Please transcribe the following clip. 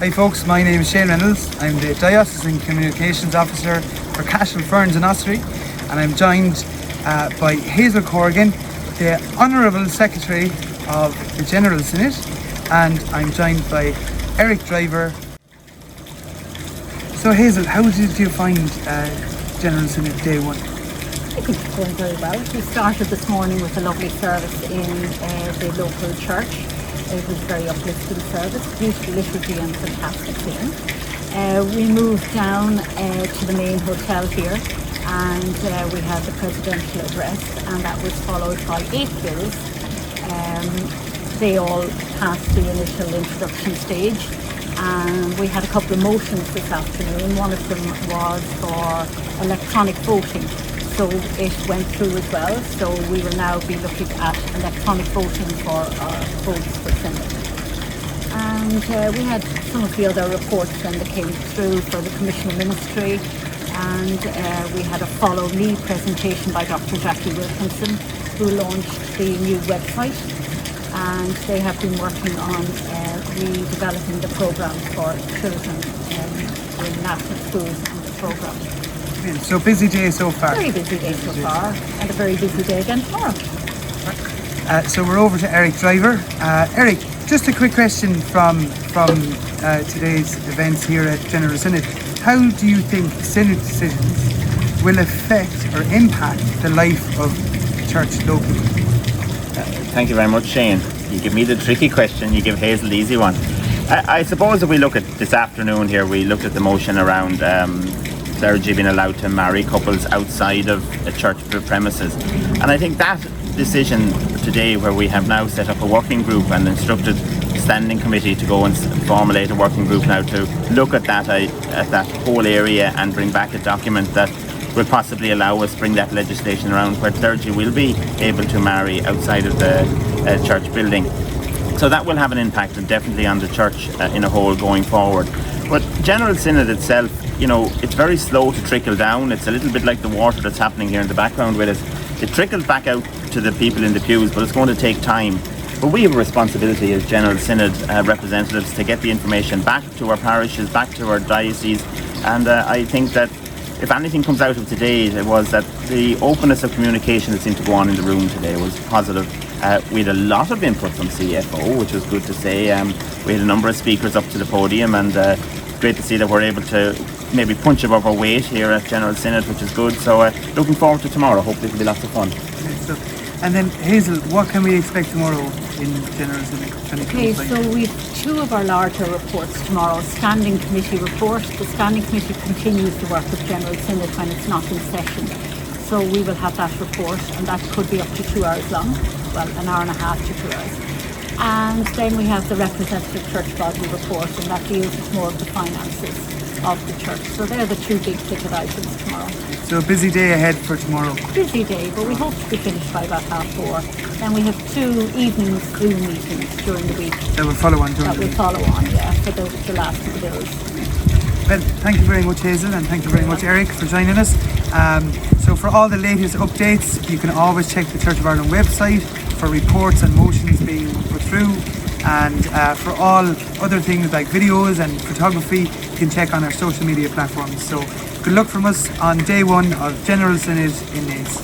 Hi folks, my name is Shane Reynolds. I'm the Diocesan Communications Officer for Cashel, Ferns and Ossory, and I'm joined by Hazel Corrigan, the Honourable Secretary of the General Synod, and I'm joined by Eric Driver. So Hazel, how did you find General Synod Day 1? I think it's going very well. We started this morning with a lovely service in the local church. It was a very uplifting service, beautiful liturgy and fantastic singing. We moved down to the main hotel here, and we had the presidential address, and that was followed by 8 bills. They all passed the initial introduction stage, and we had a couple of motions this afternoon. One of them was for electronic voting, so it went through as well. So we will now be looking at electronic voting for our votes for Synod. And we had some of the other reports then that came through for the Commission of Ministry, and we had a Follow Me presentation by Dr. Jackie Wilkinson, who launched the new website, and they have been working on redeveloping the programme for children in national schools and the programme. So busy day so far. Very busy day so far, and a very busy day again tomorrow. So we're over to Eric Driver. Eric, just a quick question from today's events here at General Synod. How do you think Synod decisions will affect or impact the life of the church locally? Thank you very much, Shane. You give me the tricky question, you give Hazel the easy one. I suppose if we look at this afternoon here, we looked at the motion around clergy being allowed to marry couples outside of a church premises. And I think that decision today, where we have now set up a working group and instructed the standing committee to go and formulate a working group now to look at that whole area and bring back a document that will possibly allow us to bring that legislation around where clergy will be able to marry outside of the church building. So that will have an impact definitely on the church in a whole going forward. But General Synod itself, you know, it's very slow to trickle down. It's a little bit like the water that's happening here in the background with us. It trickles back out to the people in the pews, but it's going to take time. But we have a responsibility as General Synod representatives to get the information back to our parishes, back to our dioceses, and I think that if anything comes out of today, it was that the openness of communication that seemed to go on in the room today was positive. We had a lot of input from CFO, which was good to say. We had a number of speakers up to the podium, and great to see that we're able to maybe punch above our weight here at General Synod, which is good. So looking forward to tomorrow. Hopefully it'll be lots of fun. And then Hazel, what can we expect tomorrow in General Synod? Okay, so we've 2 of our larger reports tomorrow. Standing committee report. The standing committee continues to work with General Synod when it's not in session. So we will have that report, and that could be up to 2 hours long. Well, an hour and a half to 2 hours. And then we have the representative church body report, and that deals with more of the finances of the church. So they're the 2 big ticket items tomorrow. So a busy day ahead for tomorrow. Busy day, but we hope to be finished by about 4:30. Then we have 2 evening Zoom meetings during the week. That will follow on. That will follow on, yeah, for the last of the bills. Well, thank you very much, Hazel, and thank you very much, Eric, for joining us. So for all the latest updates, you can always check the Church of Ireland website for reports and motions being put through. And for all other things like videos and photography, you can check on our social media platforms. So good luck from us on day 1 of General Synod in Naas.